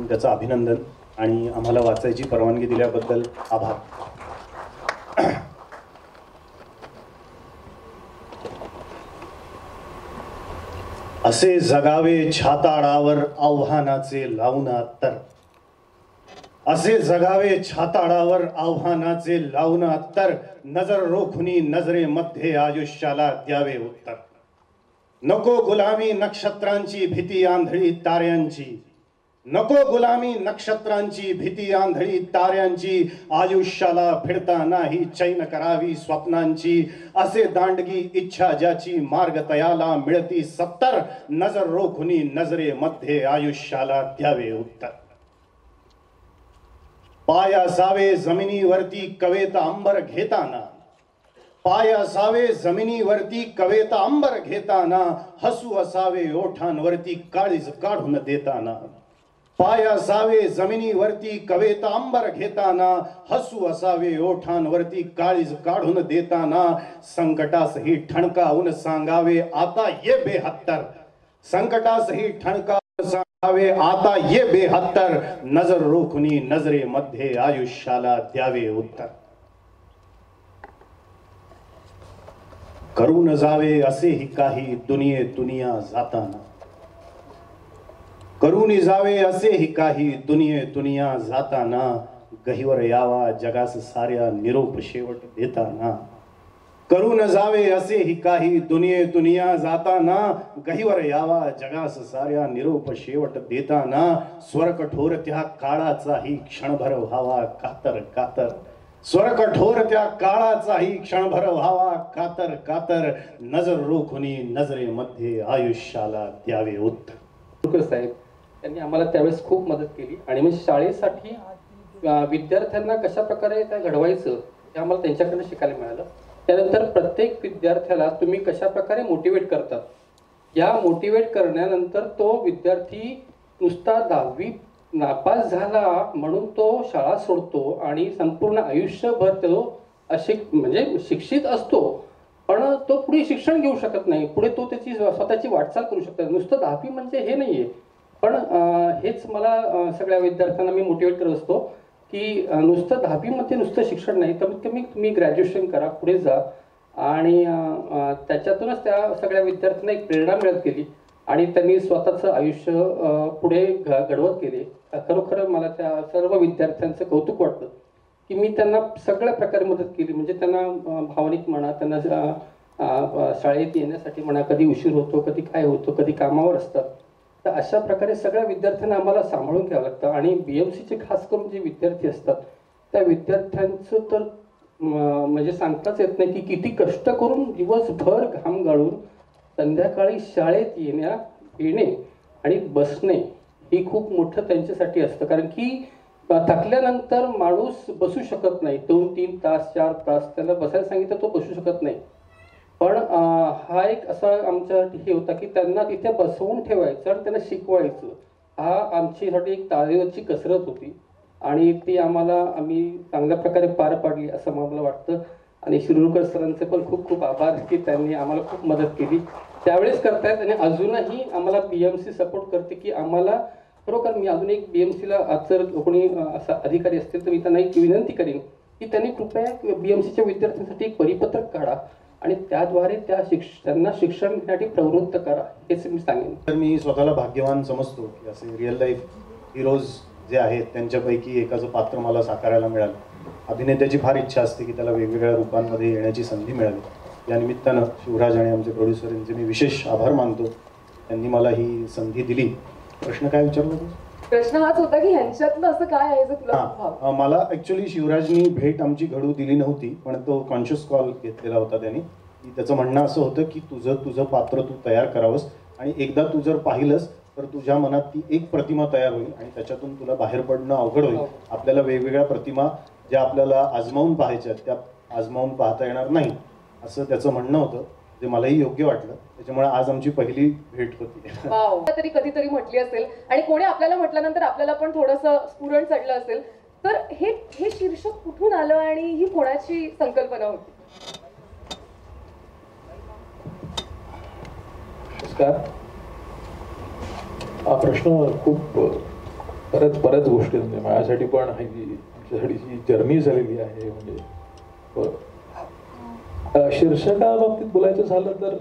त्याचं अभिनंदन आणि आम्हाला वाचायची परवानगी दिल्याबद्दल आभार. असे जगावे छाताडावर आव्हानाचे लावून अत्तर, असे जगावे छाताडावर आव्हानाचे लावून अत्तर, नजर रोखुनी नजरेमध्ये आयुष्याला द्यावे उत्तर. नको गुलामी नक्षत्रांची भीती आंधळी ताऱ्यांची, नको गुलामी नक्षत्रांची भीती आंधळी ताऱ्यांची, आयुष्याला फिरताना ही चैन करावी स्वप्नांची. असे दांडगी इच्छा ज्याची मार्ग तयाला मिळती सत्तर, नजर रोखुनी नजरेमध्ये आयुष्याला द्यावे उत्तर. पाय असावे जमिनीवरती कवेत अंबर घेताना, पाय असावे जमिनीवरती कवेत अंबर घेताना, हसू असावे ओठांवरती काळीज काढून देताना. पाय असावे जमिनीवरती कवेत अंबर घेताना, हसू असावे ओठांवरती काळीज काढून देताना. संकटासही ठणकावून सांगावे आता ये बेहत्तर, संकटासही ठणकावून सांगावे आता ये बेहत्तर, नजर रोखुनी नजरेमध्ये आयुष्याला द्यावे उत्तर. करून जावे असेही काही दुनिया जाताना, करून जावे असेही काही दुनिया जाताना, गहिवर यावा जगास साऱ्या निरोप शेवट देताना. करून जावे असेही काही दुनिया जाताना, गहिवर यावा जगास साऱ्या निरोप शेवट देताना. स्वर कठोर त्या काळाचाही क्षणभर व्हावा कातर कातर, स्वर कठोर त्या काळाचाही क्षणभर व्हावा कातर कातर, नजर रोखुनी नजरेमध्ये आयुष्याला द्यावे उत्तर. साहेब त्यांनी आम्हाला त्यावेळेस खूप मदत केली आणि म्हणजे शाळेसाठी विद्यार्थ्यांना कशा प्रकारे त्या घडवायचं हे आम्हाला त्यांच्याकडनं शिकायला मिळालं. त्यानंतर प्रत्येक विद्यार्थ्याला तुम्ही कशा प्रकारे मोटिवेट करतात, या मोटिवेट करण्यानंतर तो विद्यार्थी नुसता 10वी नापास झाला म्हणून तो शाळा सोडतो आणि संपूर्ण आयुष्यभर तो म्हणजे शिक्षित असतो, पण तो पुढे शिक्षण घेऊ शकत नाही. पुढे तो त्याची स्वतःची वाटचाल करू शकतो. नुसतं 10वी म्हणजे हे नाहीये. पण हेच मला सगळ्या विद्यार्थ्यांना मी मोटिवेट करत असतो की नुसतं 10वीमध्ये नुसतं शिक्षण नाही, कमीत कमी तुम्ही ग्रॅज्युएशन करा, पुढे जा. आणि त्याच्यातूनच त्या सगळ्या विद्यार्थ्यांना एक प्रेरणा मिळत गेली आणि त्यांनी स्वतःचं आयुष्य पुढे घडवत गेले. खरोखर मला त्या सर्व विद्यार्थ्यांचं कौतुक वाटतं की मी त्यांना सगळ्या प्रकारे मदत केली. म्हणजे त्यांना भावनिक म्हणा, त्यांना शाळेत येण्यासाठी म्हणा, कधी उशीर होतो, कधी काय होतो, कधी कामावर असतात. तर अशा प्रकारे सगळ्या विद्यार्थ्यांना आम्हाला सांभाळून घ्यावं लागतं. आणि BMCचे खास करून जे विद्यार्थी असतात त्या विद्यार्थ्यांचं तर म्हणजे सांगताच येत नाही की किती कष्ट करून दिवसभर घाम गाळून संध्याकाळी शाळेत येणे आणि बसणे ही खूप मोठं त्यांच्यासाठी असतं. कारण की थकल्यानंतर माणूस बसू शकत नाही. 2-3 तास 4 तास त्याला बसायला सांगितलं तो बसू शकत नाही. पण हा एक असा आमच्यासाठी हे होता की त्यांना तिथे बसवून ठेवायचं आणि त्यांना शिकवायचं. हा आमच्यासाठी एक तारेवरची कसरत होती आणि ती आम्ही चांगल्या प्रकारे पार पाडली असं मला वाटतं. आणि शिरूरकर सरांचे पण खूप खूप आभार की त्यांनी आम्हाला खूप मदत केली, त्यावेळेस करतायत आणि अजूनही आम्हाला BMC सपोर्ट करते की आम्हाला खरोखर. मी अजून एक BMCला जर कोणी असा अधिकारी असतील तर मी त्यांना एक विनंती करेन की त्यांनी कृपया BMCच्या विद्यार्थ्यांसाठी एक परिपत्रक काढा आणि त्याद्वारे त्यांना शिक्षण घेण्यासाठी प्रवृत्त करा, हेच मी सांगेन. तर मी स्वतःला भाग्यवान समजतो की असे रिअल लाईफ हिरोज जे आहेत त्यांच्यापैकी एकाचं पात्र मला साकारायला मिळालं. अभिनेत्याची फार इच्छा असते की त्याला वेगवेगळ्या रूपांमध्ये येण्याची संधी मिळाली. या निमित्तानं शिवराज आणि आमचे प्रोड्युसर यांचे मी विशेष आभार मानतो. त्यांनी मला ही संधी दिली. प्रश्न काय विचारला होता? प्रश्न हाच होता की ह्यांच्यातलं असं काय आहे जे तुला? मला ऍक्च्युली शिवराजनी भेट आमची घडू दिली नव्हती, पण तो कॉन्शियस कॉल घेतलेला होता त्यांनी. की त्याचं म्हणणं असं होतं की तुझं पात्र तू तयार करावंस आणि एकदा तू जर पाहिलंस तर तुझ्या मनात ती एक प्रतिमा तयार होईल आणि त्याच्यातून तुला बाहेर पडणं अवघड होईल. आपल्याला वेगवेगळ्या प्रतिमा ज्या आपल्याला आजमावून पाहायच्या त्या आजमावून पाहता येणार नाही, असं त्याचं म्हणणं होतं. ते मलाही योग्य वाटलं. त्याच्यामुळे आज आमची पहिली भेट होती. तरी कधीतरी म्हटली असेल आणि कोणी आपल्याला म्हटल्यानंतर आपल्याला पण थोडंसं स्फुरण चढलं असेल. तर हे शीर्षक कुठून आलं आणि ही कोणाची संकल्पना होती? नमस्कार. हा प्रश्न खूप बऱ्याच गोष्टी म्हणजे माझ्यासाठी पण आमच्यासाठी जी जर्नी झालेली आहे. म्हणजे शीर्षकाबाबतीत बोलायचं झालं तर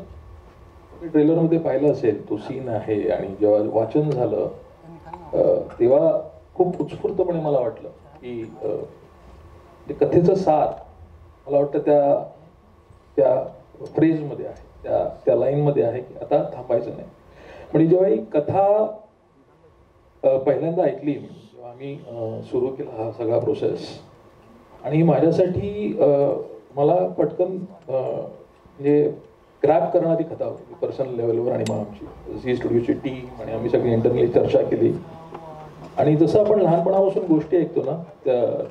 ट्रेलरमध्ये पाहिलं असेल तो सीन आहे, आणि जेव्हा वाचन झालं तेव्हा खूप उत्स्फूर्तपणे मला वाटलं की ते कथेचं सार मला वाटतं त्या फ्रेजमध्ये आहे, त्या लाईनमध्ये आहे की आता थांबायचं नाही. म्हणजे जेव्हा ही कथा पहिल्यांदा ऐकली मी, जेव्हा आम्ही सुरू केला हा सगळा प्रोसेस, आणि माझ्यासाठी मला पटकन म्हणजे ग्रॅब करणारी कथा होती पर्सनल लेवलवर. आणि मग आमची झी स्टुडिओची टीम आणि आम्ही सगळी इंटरनली चर्चा केली. आणि जसं आपण लहानपणापासून गोष्टी ऐकतो ना,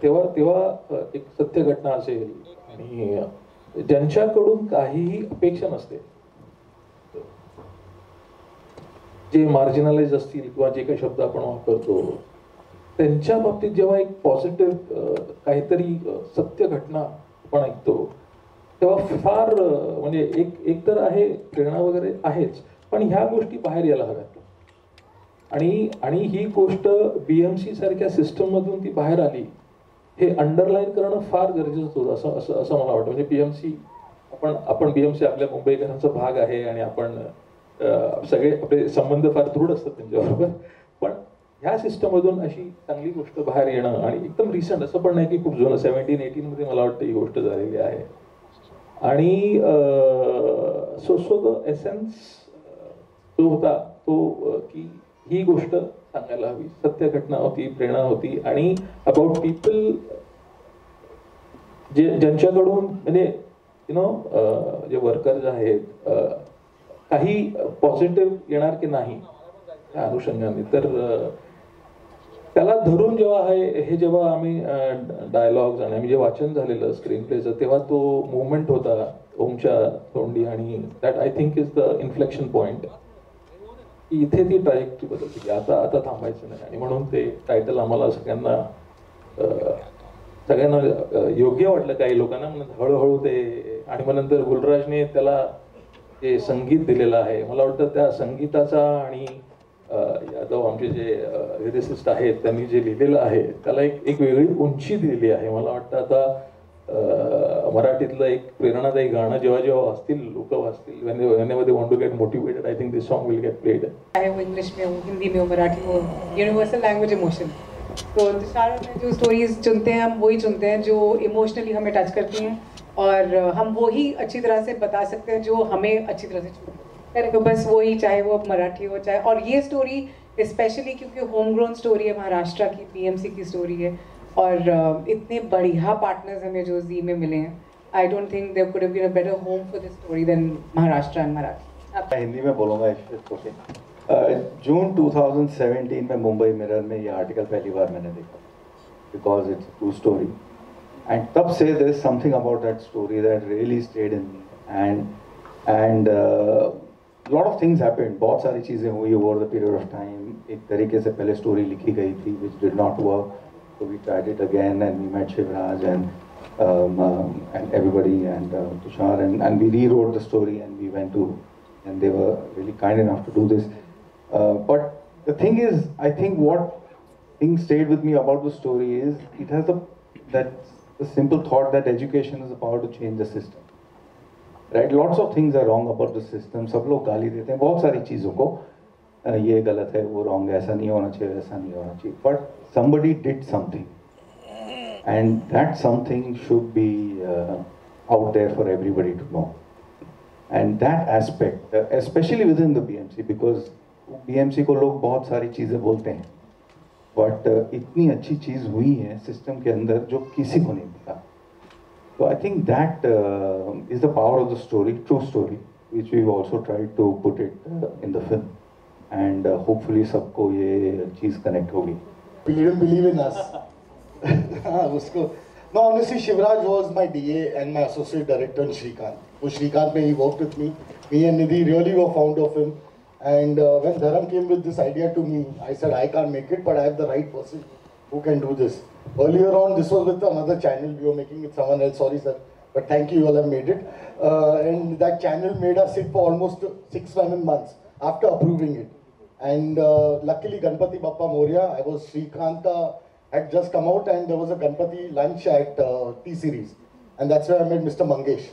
तेव्हा एक सत्य घटना असेल आणि ज्यांच्याकडून काहीही अपेक्षा नसते, जे मार्जिनलाइज असतील किंवा जे काही शब्द आपण वापरतो, त्यांच्या बाबतीत जेव्हा एक पॉझिटिव्ह काहीतरी सत्य घटना आपण ऐकतो, तेव्हा फार म्हणजे एक तर आहे प्रेरणा वगैरे आहेच, पण ह्या गोष्टी बाहेर यायला हव्यात. आणि ही गोष्ट BMC सारख्या सिस्टम मधून ती बाहेर आली, हे अंडरलाईन करणं फार गरजेचं होतं असं मला वाटतं. म्हणजे BMC आपण BMC आपल्या मुंबईकरांचा भाग आहे आणि आपण सगळे आपले संबंध फार दृढ असतात त्यांच्याबरोबर. पण ह्या सिस्टम मधून अशी चांगली गोष्ट बाहेर येणं, आणि एकदम रिसेंट असं पण नाही की खूप जुनं 17-18 मध्ये मला वाटतं ही गोष्ट झालेली आहे. आणि सो द एसेन्स जो होता तो की ही गोष्ट सांगायला हवी, सत्य घटना होती, प्रेरणा होती, आणि अबाउट पीपल ज्यांच्याकडून म्हणजे जे वर्कर्स आहेत काही पॉझिटिव्ह येणार की नाही त्या अनुषंगाने, तर त्याला धरून जेव्हा आम्ही डायलॉग्स आणि आम्ही जे वाचन झालेलं स्क्रीन प्लेचं, तेव्हा तो मुवमेंट होता ओमच्या तोंडी, आणि that I think is the inflection point. इथे ती ट्रॅजेक्टरी बदलते की आता थांबायचं नाही. आणि म्हणून ते टायटल आम्हाला सगळ्यांना योग्य वाटलं काही लोकांना, म्हणून हळूहळू ते. आणि मग नंतर गुलराजने त्याला जे संगीत दिलेलं आहे, मला वाटतं त्या संगीताचा आणि यादव आमचे जे लिरिसिस्ट आहेत त्यांनी जे लिहिलेलं आहे त्याला एक वेगळी उंची दिलेली आहे. मला वाटतं आता मराठीतलं एक प्रेरणादायी गाणं जेव्हा वाचतील लोक वाचतील, whenever they want to get motivated, I think this song will get played. चाहे वो इंग्लिश में हो, हिंदी में हो, मराठी हो, यूनिवर्सल लैंग्वेज इमोशन. तो तुषार में जो स्टोरीज चुनते हैं हम वही चुनते हैं जो इमोशनली हमें टच करती हैं, और हम वो ही अच्छी तरह से बता सकते हैं जो हमें अच्छी तरह से छूते हैं. तो बस वही, चाहे वो मराठी हो चाहे, और ये स्टोरी स्पेशली क्योंकि होम ग्रोन स्टोरी है, महाराष्ट्र की BMC की स्टोरी है, और इतने बढ़िया पार्टनर्स हमें जो जी में मिले हैं. I don't think there could have been a better home for this story than Maharashtra and Marathi. Hindi में बोलूँगा जून 2017 में मुंबई मिरर में ये आर्टिकल पहली बार मैंने देखा, because it's true story, and तब से there is something about that story that really stayed in me. And lot of things happened, बहुत सारी चीज़ें हुई over the period of time. एक तरीके से पहले स्टोरी लिखी गई थी which did not work, so we tried it again, and we met Shivraj and everybody, and Tushar, and we rewrote the story, and we went to, and they were really kind enough to do this. But the thing is, I think what thing stayed with me about the story is it has the simple thought that education is the power to change the system. Right? Lots of things are wrong about the system. सब लोग गाली देते हैं बहुत सारी चीज़ों को, ये गलत है, वो रॉन्ग है, ऐसा नहीं होना चाहिए, ऐसा नहीं होना चाहिए. But somebody did something, and that something should be out there for everybody to know. And that aspect, especially within the BMC, because BMC को लोग बहुत सारी चीज़ें बोलते हैं, but इतनी अच्छी चीज़ हुई है सिस्टम के अंदर जो किसी को नहीं पता. So I think that is the power of the story, true story, which we've also tried to put it in the film, and hopefully सबको ये चीज़ connect होगी. He didn't believe in us. No, honestly, Shivraj was my DA and my associate director in Shrikant. So Shrikant, he worked with me. Me and Nidhi really were fond of him. And when Dharam came with this idea to me, I said, I can't make it, but I have the right person who can do this. Earlier on, this was with another channel. We were making it someone else. Sorry, sir. But thank you, you all have made it. And that channel made us sit for almost 6-7 months after approving it. And luckily, Ganpati Bappa Moria, I was Shrikanta had just come out, and there was a Ganpati lunch at T-Series. And that's where I met Mr. Mangesh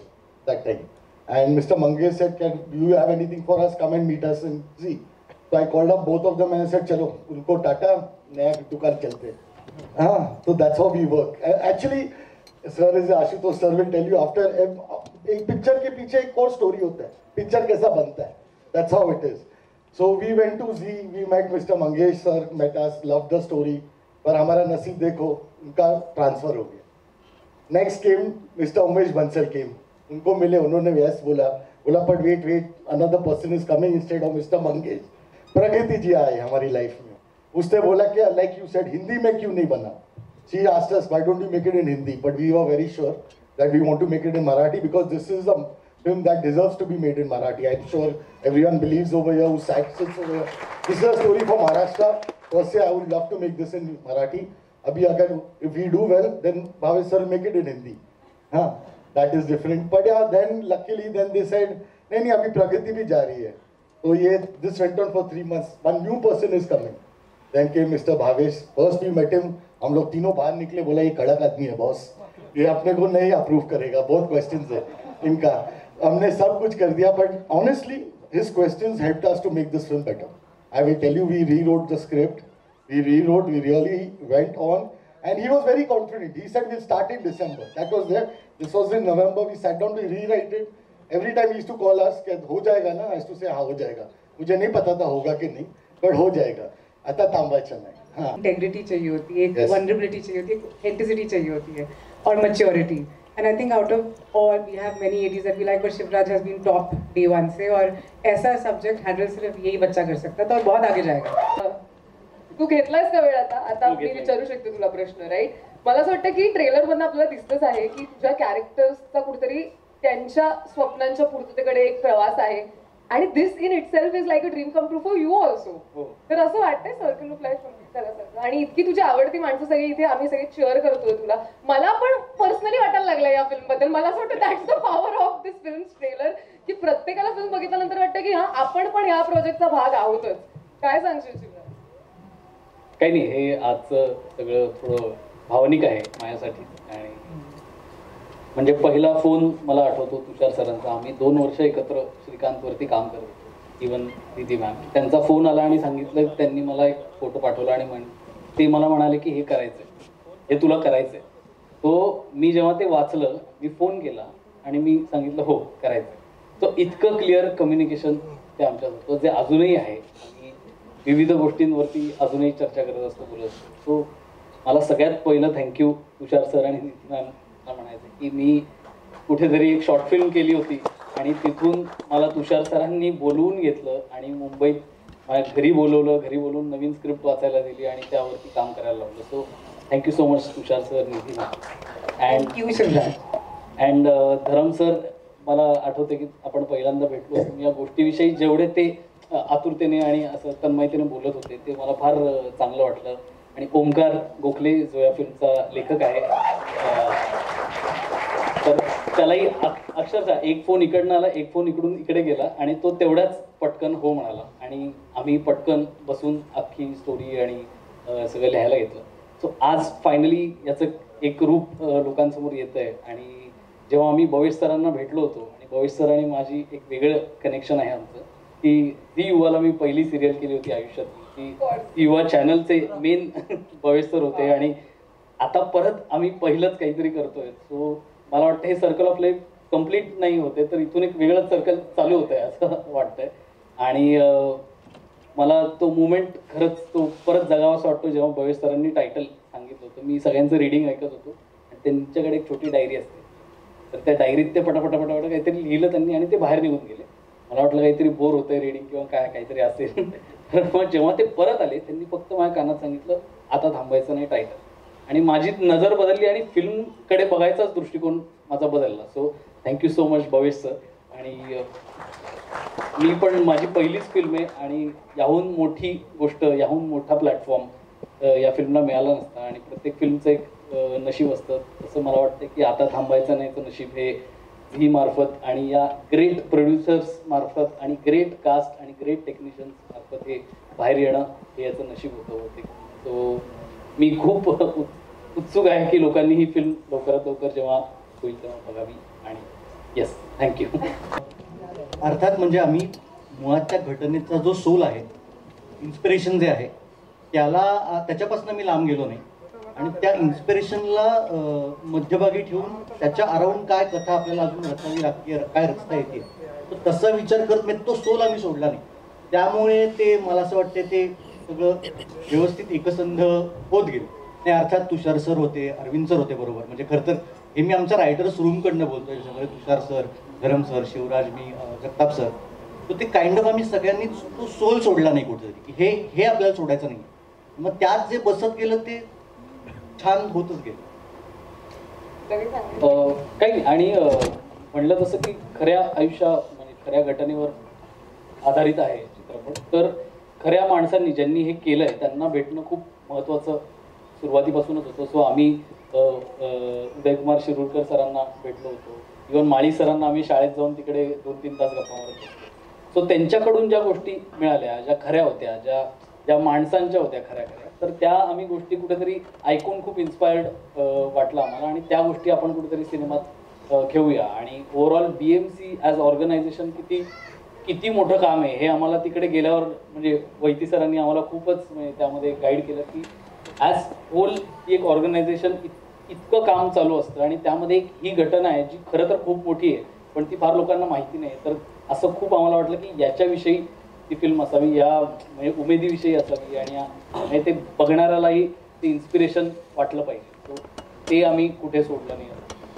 that time. And Mr. Mangesh said, do you have anything for us? Come and meet us and see. So I called up both of them and I said, chalo, unko tata, naya dukaan chalte. So that's how we work. Actually, sir, as Ashutosh sir will tell you, after a picture ke piche ek और story hota hai. Picture kaisa banta hai. That's how it is. So we went to Z, we met Mr. Mangesh sir, met us, loved the story. पर हमारा नसीब देखो, उनका transfer हो गया. Next came Mr. Umesh Bansal came. उनको मिले, उन्होंने yes बोला, but wait, another person is coming instead of Mr. Mangesh. प्रकृति जी आए हमारी लाइफ में. उसने बोला कि like you said, हिंदी में क्यों नहीं बना? She asked us, why don't you make it in Hindi? But we were very sure that we want to make it in Marathi because this is a film that deserves to be made in Marathi. I'm sure everyone believes over here who sits over here. This is a story for Maharashtra. First, I would love to make this in Marathi. Abhi agar if we do well, then Bhavesh sir will make it in Hindi. That is different. But yeah, then luckily then they said, नहीं अभी प्रगति भी जा रही है. तो ये this went on for 3 months. One new person is coming. Then came Mr. Bhavesh. First we met him. हम लोग तीनों बाहर निकले, बोला ये कड़क आदमी है बॉस. ये अपने को नहीं अप्रूव करेगा. बहुत questions है इनका. हमने सब कुछ कर दिया. But honestly, his questions helped us to make this film better. I will tell you, we rewrote the script. We really went on. And he was very confident. He said, we'll start in December. That was there. This was in November. We sat down to rewrite it. Every time he used to call us, कि हो जाएगा ना? I used to say, हाँ हो जाएगा. मुझे नहीं पता था होगा कि नहीं, but हो जाएगा. आता थांबायचं नाही. हाँ. Integrity चाहिए होती है, एक vulnerability चाहिए होती है, authenticity चाहिए होती है, और maturity. And I think out of all, we have many 80s that we like, but Shivraj has been top day one से, और ऐसा subject handle सिर्फ यही बच्चा कर सकता था और बहुत आगे जाएगा. तू घेतलायस का वेळ आता मी विचारू शकते तुला प्रश्न, राईट? मला असं वाटतं की ट्रेलर मधून आपल्याला दिसतच आहे की तुझ्या कॅरेक्टर्सचा कुठेतरी त्यांच्या स्वप्नांच्या पूर्ततेकडे एक प्रवास आहे आणि this in itself is like a dream come true for you also. तर असं वाटतंय सर्कल ऑफ लाईफ कम्प्लीट करायचं आणि इतकी तुझी आवडती माणसं सगळी इथे आम्ही सगळे चेअर करतोय तुला. मला पण पर्सनली वाटायला लागलं या फिल्म बद्दल. मला असं वाटतं that's the power of this film trailer की प्रत्येकाला फिल्म बघितल्यानंतर वाटतं की हा आपण पण या प्रोजेक्टचा भाग आहोतच. काय सांगशील शिवराज? काही नाही, हे आजचं सगळं थोडं भावनिक आहे माझ्यासाठी. आणि म्हणजे पहिला फोन मला आठवतो तुषार सरांचा. आम्ही 2 वर्ष एकत्र श्रीकांतवरती काम करत होतो, इवन दिदी मॅम. त्यांचा फोन आला आणि सांगितलं, त्यांनी मला एक फोटो पाठवला आणि ते मला म्हणाले की हे करायचंय, हे तुला करायचंय. तो मी जेव्हा ते वाचलं, मी फोन केला आणि मी सांगितलं हो करायचंय. तो इतकं क्लिअर कम्युनिकेशन ते आमच्यात होतं, जे अजूनही आहे. विविध गोष्टींवरती अजूनही चर्चा करत असतो, बोलत असतो. सो मला सगळ्यात पहिलं थँक्यू तुषार सर आणि नितीन मॅमला म्हणायचं की मी कुठेतरी एक शॉर्ट फिल्म केली होती आणि तिथून मला तुषार सरांनी बोलवून घेतलं आणि मुंबईत माझ्या घरी बोलवलं. घरी बोलवून नवीन स्क्रिप्ट वाचायला दिली आणि त्यावरती काम करायला लावलं. So thank you so much Tushar sir, Nitin and Dharam sir. मला आठवतं की आपण पहिल्यांदा भेटलो असतो. या गोष्टीविषयी जेवढे ते आतुरतेने आणि असं तन्मयतेने बोलत होते ते मला फार चांगलं वाटलं. आणि ओमकार गोखले जो या फिल्मचा लेखक आहे, तर त्यालाही अक्षरशः एक फोन इकडनं आला, एक फोन इकडून इकडे गेला आणि तो तेवढ्याच पटकन हो म्हणाला आणि आम्ही पटकन बसून अख्खी स्टोरी आणि सगळं लिहायला घेतलं. सो आज फायनली याचं एक रूप लोकांसमोर येतं आहे. आणि जेव्हा आम्ही भवेश सरांना भेटलो होतो आणि भवेश सर आणि माझी एक वेगळं कनेक्शन आहे आमचं, की ती युवाला मी पहिली सिरियल केली होती आयुष्यात, की युवा चॅनलचे मेन भवेश सर होते आणि आता परत आम्ही पहिलंच काहीतरी करतोय. सो मला वाटतं हे सर्कल ऑफ लाईफ कम्प्लीट नाही होते तर इथून एक वेगळंच सर्कल चालू होत आहे असं वाटतंय. आणि मला तो मुमेंट खरंच तो परत जगावासा वाटतो जेव्हा भवेश सरांनी टायटल सांगितलं होतं. मी सगळ्यांचं रिडिंग ऐकत होतो आणि त्यांच्याकडे एक छोटी डायरी असते, तर त्या डायरीत ते पटापट काहीतरी लिहिलं त्यांनी आणि ते बाहेर निघून गेले. मला वाटलं काहीतरी बोर होतंय रीडिंग किंवा काहीतरी असेल. तर मग जेव्हा ते परत आले त्यांनी फक्त माझ्या कानात सांगितलं आता थांबायचं नाही टायटल. आणि माझी नजर बदलली आणि फिल्मकडे बघायचाच दृष्टिकोन माझा बदलला. So thank you so much Bhavesh sir. आणि मी पण माझी पहिलीच फिल्म आहे आणि याहून मोठी गोष्ट, याहून मोठा प्लॅटफॉर्म या फिल्मला मिळाला नसता. आणि प्रत्येक फिल्मचं एक नशीब असतं, तसं मला वाटतं की आता थांबायचं नाही तर नशीब हे झी मार्फत आणि या ग्रेट प्रोड्युसर्स मार्फत आणि ग्रेट कास्ट आणि ग्रेट टेक्निशियन्स मार्फत हे बाहेर येणं हे याचं नशीब होतं होते. सो मी खूप उत्सुक आहे की लोकांनी ही फिल्म लवकरात लवकर जेव्हा होईल तेव्हा बघावी. आणि येस, थँक्यू. अर्थात म्हणजे आम्ही मुळात त्या घटनेचा जो सोल आहे, इन्स्पिरेशन जे आहे त्याच्यापासून मी लांब गेलो नाही आणि त्या इन्स्पिरेशनला मध्यभागी ठेवून त्याच्या अराउंड काय कथा आपल्याला अजून रचावी लागते, काय रचता येते, तर तसा विचार करत म्हणजे तो सोल आम्ही सोडला नाही. त्यामुळे ते मला असं वाटते ते सगळं व्यवस्थित एकसंध होत गेलं. आणि अर्थात तुषार सर होते, अरविंद सर होते बरोबर. म्हणजे खरं तर हे मी आमच्या रायटर्स रूमकडनं बोलतोय, सगळे तुषार सर, धरम सर, शिवराज, मी, जगताप सर. तर ते काइंड ऑफ आम्ही सगळ्यांनी तो सोल सोडला नाही कुठेतरी, हे आपल्याला सोडायचं नाही. मग त्यात जे बसत गेलं ते छान होतच गेलं. काही आणि म्हणलं तसं की खऱ्या म्हणजे खऱ्या घटनेवर आधारित आहे चित्रपट. तर खऱ्या माणसांनी ज्यांनी हे केलंय त्यांना भेटणं खूप महत्त्वाचं सुरुवातीपासूनच होतं. सो आम्ही उदयकुमार शिरूरकर सरांना भेटलो होतो. इव्हन माळी सरांना आम्ही शाळेत जाऊन तिकडे 2-3 तास गप्पा मारत होतो. सो त्यांच्याकडून ज्या गोष्टी मिळाल्या, ज्या खऱ्या होत्या, ज्या माणसांच्या होत्या खऱ्या, तर त्या आम्ही गोष्टी कुठेतरी ऐकून खूप इन्स्पायर्ड वाटलं आम्हाला. आणि त्या गोष्टी आपण कुठेतरी सिनेमात घेऊया. आणि ओव्हरऑल BMC ॲज ऑर्गनायझेशन किती मोठं काम आहे हे आम्हाला तिकडे गेल्यावर म्हणजे वैती सरांनी आम्हाला खूपच म्हणजे त्यामध्ये गाईड केलं की ॲज होल एक ऑर्गनायझेशन इतकं काम चालू असतं. आणि त्यामध्ये ही घटना आहे जी खरं तर खूप मोठी आहे, पण ती फार लोकांना माहिती नाही. तर असं खूप आम्हाला वाटलं की याच्याविषयी ती फिल्म असावी, या म्हणजे उमेदीविषयी असावी आणि ते बघणाऱ्यालाही ते इन्स्पिरेशन वाटलं पाहिजे. ते आम्ही कुठे सोडलं नाही.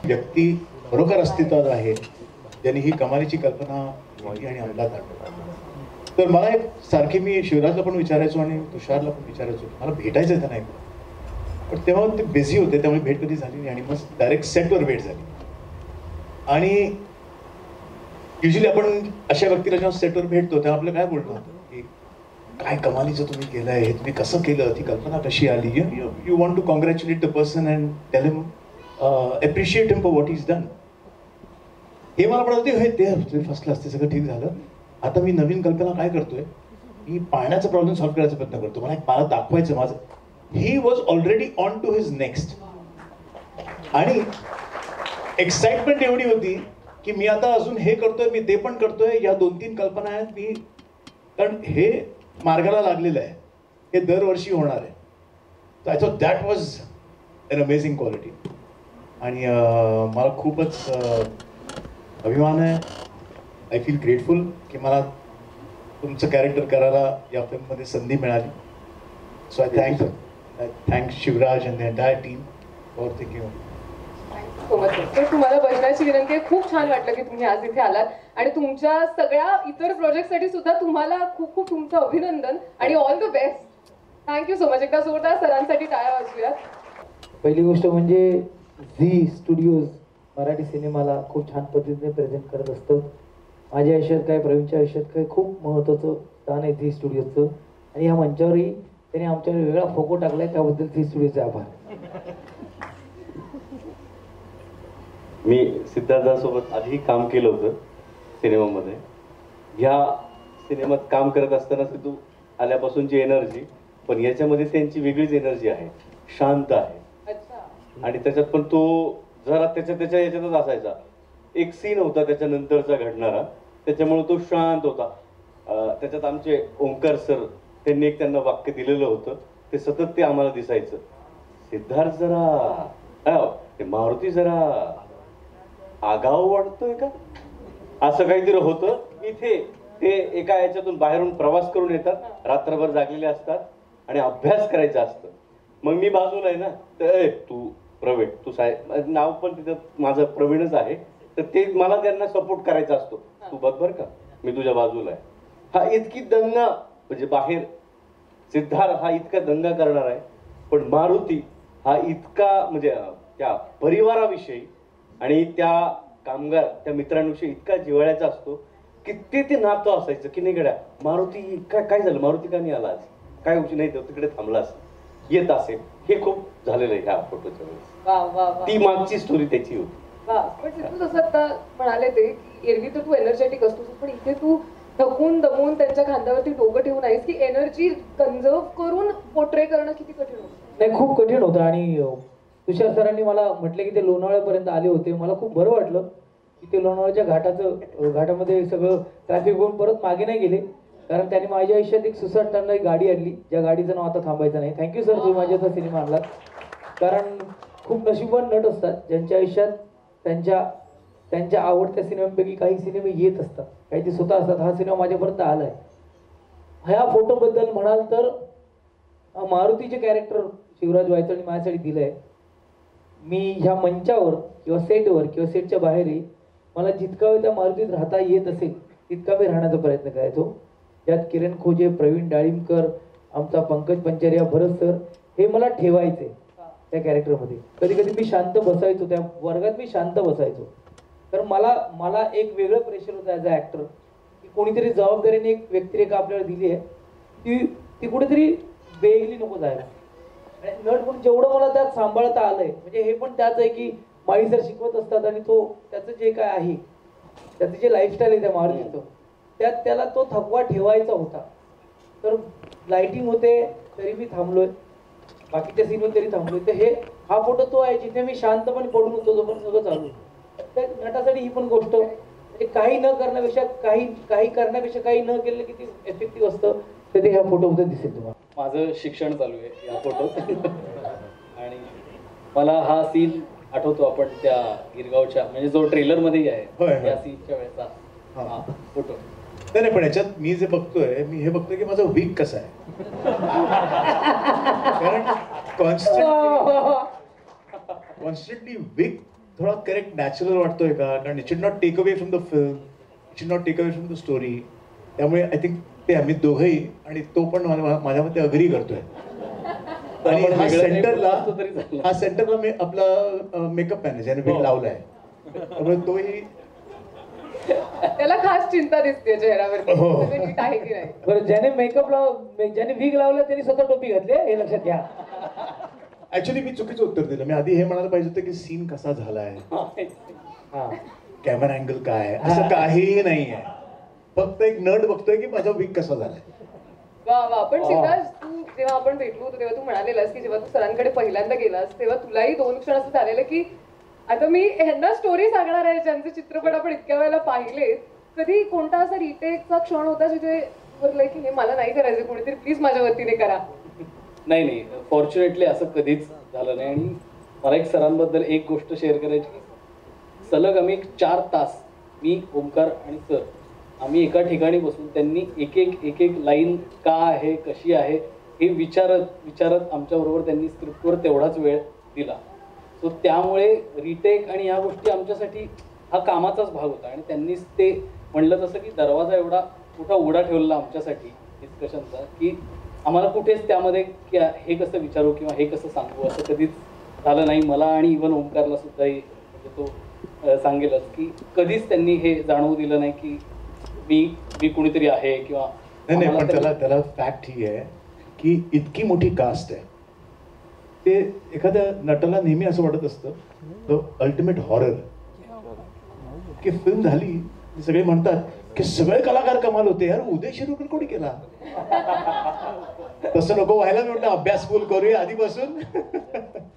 व्यक्ती खरोखर अस्तित्वात आहे ज्यांनी ही कमालीची कल्पना केली आणि अंमलात आणली. तर मला एक सारखी मी शिवराजला पण विचारायचो आणि तुषारला पण विचारायचो, मला भेटायचं त्यांना एकदा. पण तेव्हा ते बिझी होते, त्यामुळे भेट कधी झाली नाही. आणि मग डायरेक्ट सेटवर भेट झाली. आणि युजली आपण अशा व्यक्तीला जेव्हा सेटवर भेटतो तेव्हा आपलं काय बोलणं होतं की काय कमालीचं तुम्ही केलंय, हे तुम्ही कसं केलं, ती कल्पना कशी आली. You want to congratulate the person and tell him, appreciate him for what is done. हे मला पडत होते, ते फर्स्ट क्लास, ते सगळं ठीक झालं. आता मी नवीन कल्पना काय करतोय, मी पाण्याचा प्रॉब्लेम सॉल्व्ह करायचा प्रयत्न करतो. मला दाखवायचं माझं. He was already on to his next. आणि एक्साइटमेंट एवढी होती की मी आता अजून हे करतोय, मी ते पण करतोय, या 2-3 कल्पना आहेत मी, कारण हे मार्गाला लागलेलं आहे, हे दरवर्षी होणार आहे. तर I thought that was an amazing quality. आणि मला खूपच अभिमान आहे. आय फील ग्रेटफुल की मला तुमचं कॅरेक्टर करायला या फिल्ममध्ये संधी मिळाली. So I thank Shivraj and the entire team for thinking of. So much. तर तुम्हाला बघण्याची विनंती आहे. खूप छान वाटलं की तुम्ही आज इथे आलात आणि तुमच्या सगळ्या इतर प्रोजेक्टसाठी सुद्धा तुम्हाला खूप खूप तुमचं अभिनंदन आणि all the best. Thank you so much. एकदा जोरदार सरांसाठी टाळ्या वाजवूयात. पहिली गोष्ट म्हणजे झी स्टुडिओज मराठी सिनेमाला खूप छान पद्धतीने प्रेझेंट करत असतं. माझ्या आयुष्यात काय, प्रवीणच्या आयुष्यात काय, खूप महत्त्वाचं स्थान आहे झी स्टुडिओचं. आणि या मंचावरही त्यांनी आमच्यावर वेगळा फोको टाकलाय, त्याबद्दल झी स्टुडिओचे आभार. मी सिद्धार्थासोबत आधीही काम केलं होतं सिनेमामध्ये. ह्या सिनेमात काम करत असताना सिद्धू आल्यापासूनची एनर्जी, पण याच्यामध्ये त्यांची वेगळीच एनर्जी आहे, शांत आहे. आणि त्याच्यात पण तो जरा त्याच्या याच्यातच असायचा. एक सीन होता त्याच्यानंतरचा घडणारा, त्याच्यामुळे तो शांत होता. त्याच्यात आमचे ओंकार सर, त्यांनी एक त्यांना वाक्य दिलेलं होतं, ते सतत ते आम्हाला दिसायचं. सिद्धार्थ जरा, मारुती जरा आगाऊ वाटतोय का, असं काहीतरी होतं. इथे ते एका याच्यातून बाहेरून प्रवास करून येतात, रात्रभर जागलेले असतात आणि अभ्यास करायचा असतं. मग मी बाजूला आहे ना, तर तू प्रवीण, तू साहेब, नाव पण तिथं माझं प्रवीणच आहे, तर ते मला त्यांना सपोर्ट करायचा असतो. तू बघ बरं का, मी तुझ्या बाजूला आहे. हा इतकी दंगा, म्हणजे बाहेर सिद्धार्थ हा इतका दंगा करणार आहे, पण मारुती हा इतका म्हणजे त्या परिवाराविषयी आणि त्या कामगार, त्या मित्रांविषयी इतका जिव्हाळ्याचा असतो की ते नातं असायचं की नाही गड्या, मारुती काय झालं, मारुती का नाही आला आज, काय उची नाही, तिकडे थांबलास, येत असेल. हे खूप झालेलं आहे ह्या फोटोच्या वेळेस. ती मागची स्टोरी त्याची होती. पण सिद्धू जसं आता म्हणाले ते की एरवी तर तू एनर्जेटिक असतोस, पण इथे तू थकून दमून त्यांच्या खांद्यावरती डोकं ठेवून आहेस की एनर्जी कन्झर्व करून पोर्ट्रे करणं किती कठीण होतं? नाही, खूप कठीण होतं. आणि तुषार सरांनी मला म्हटलं की ते लोणावळ्यापर्यंत आले होते. मला खूप बरं वाटलं की ते लोणावळ्याच्या घाटामध्ये सगळं ट्रॅफिक होऊन परत मागे नाही गेले, कारण त्यांनी माझ्या आयुष्यात एक सुसाट एक गाडी आणली, ज्या गाडीचं नाव आता थांबायचं नाही. थँक्यू सर, तुम्ही माझ्याचा सिनेमा आणलात. कारण खूप नशीबवान नट असतात ज्यांच्या आयुष्यात त्यांच्या आवडत्या सिनेमांपैकी काही सिनेमे येत असतात, काही ते स्वतः असतात. हा सिनेमा माझ्यापर्यंत आलाय. ह्या फोटोबद्दल म्हणाल तर मारुतीचे कॅरेक्टर शिवराज वायचळनी माझ्यासाठी दिलंय. मी ह्या मंचावर किंवा सेटवर किंवा सेटच्या बाहेरही मला जितका वेळ त्या मारुतीत राहता येत असेल तितका मी राहण्याचा प्रयत्न करायचो. यात किरण खोजे, प्रवीण डाळिंबकर, आमचा पंकज पंचारिया, भरत सर हे मला ठेवायचे त्या कॅरेक्टरमध्ये. कधी कधी मी शांत बसायचो, त्या वर्गात मी शांत बसायचो. तर मला एक वेगळं प्रेशर होतं ॲज अ ॲक्टर की कोणीतरी जबाबदारीने एक व्यक्तिरेखा आपल्याला दिली आहे, ती कुठेतरी वेगळी नको जायला. नट म्हणून जेवढं मला त्यात सांभाळता आलंय, म्हणजे हे पण त्याच आहे की माळी सर शिकवत असतात आणि तो त्याचं जे काय आहे, त्याचं जे लाईफस्टाईल आहे त्या मारुतीचं, त्यात त्याला तो थकवा ठेवायचा होता. तर लाइटिंग होते तरी मी थांबलोय, बाकीच्या सीनवर तरी थांबलोय. तर हा फोटो तो आहे जिथे मी शांतपणे पडून होतो जोपर्यंत सगळं चालू. तर नटासाठी ही पण गोष्ट म्हणजे काही न करण्यापेक्षा काही करण्यापेक्षा काही न केलेलं किती एफेक्टिव्ह असतं तर ते ह्या फोटोमध्ये दिसेल तुम्हाला. माझं शिक्षण चालू आहे या फोटोत आणि मला हा सीन आठवतो, आपण त्या गिरगावच्या म्हणजे जो ट्रेलर मध्येही आहे या सीनच्या वेळेचा हा फोटो. नाही, पण याच्यात मी जे बघतोय, मी हे बघतोय की माझा वीक कसा आहे. कारण कॉन्स्टंटली वीक थोडा करेक्ट नॅचरल वाटतोय का? कारण it should not take away from the film, it should not take away from the story. त्यामुळे आय थिंक ते आम्ही दोघंही, आणि तो पण माझ्या मते अग्री करतोय. आणि हा सेंटरला मी आपला मेकअप मॅन ज्याने विग लावलाय, त्यामुळे तोही त्याला खास चिंता दिसते चेहऱ्यावरती नीट आहे की नाही. बरं, ज्याने विग लावला त्यांनी स्वतः टोपी घातली हे लक्षात घ्या. ऍक्च्युली मी चुकीचं उत्तर दिलं. मी आधी हे म्हणायला पाहिजे होतं की सीन कसा झालाय, कॅमेरा अँगल काय, असं काहीही नाही आहे. फक्त एक नट बघतोय की माझा वीक कसा झालाय. वा वा. पण सिद्धार्थ, तू जेव्हा आपण भेटलो होतो तेव्हा तू म्हणालेलास की जेव्हा तू सरांकडे पहिल्यांदा गेलास तेव्हा तुलाही 2 क्षण असं झालेलं की आता मी ह्यांना स्टोरी सांगणार आहे, ज्यांचे चित्रपट आपण इतक्या वेळेला पाहिले. कधी कोणता असा रिटेकचा क्षण होता जिथे बोललंय की हे मला नाही करायचं, कोणीतरी प्लीज माझ्या वतीने करा? नाही, फॉर्च्युनेटली असं कधीच झालं नाही. आणि मला एक सरांबद्दल एक गोष्ट शेअर करायची की सलग आम्ही 4 तास, मी, ओमकार आणि सर, आम्ही एका ठिकाणी बसून त्यांनी एक एक लाईन का आहे, कशी आहे हे विचारत आमच्याबरोबर त्यांनी स्क्रिप्टवर तेवढाच वेळ दिला. सो त्यामुळे रिटेक आणि ह्या गोष्टी आमच्यासाठी हा कामाचाच भाग होता. आणि त्यांनीच ते म्हणलं तसं की दरवाजा एवढा मोठा उघडा ठेवला आमच्यासाठी डिस्कशनचा की आम्हाला कुठेच त्यामध्ये की हे कसं विचारू किंवा हे कसं सांगू असं कधीच झालं नाही. मला आणि इव्हन ओमकारला सुद्धा म्हणजे तो सांगेलच की कधीच त्यांनी हे जाणवू दिलं नाही की मी कुणीतरी आहे किंवा नाही. पण त्याला फॅक्ट ही आहे की इतकी मोठी कास्ट आहे, ते एखाद्या नटाला नेहमी असं वाटत असतं द अल्टिमेट हॉरर की फिल्म झाली सगळे म्हणतात की सगळे कलाकार कमाल होते यार, उदय शिरोडकर कोणी केला. तसं नको व्हायला. मी म्हटलं अभ्यास फुल करूया आधीपासून.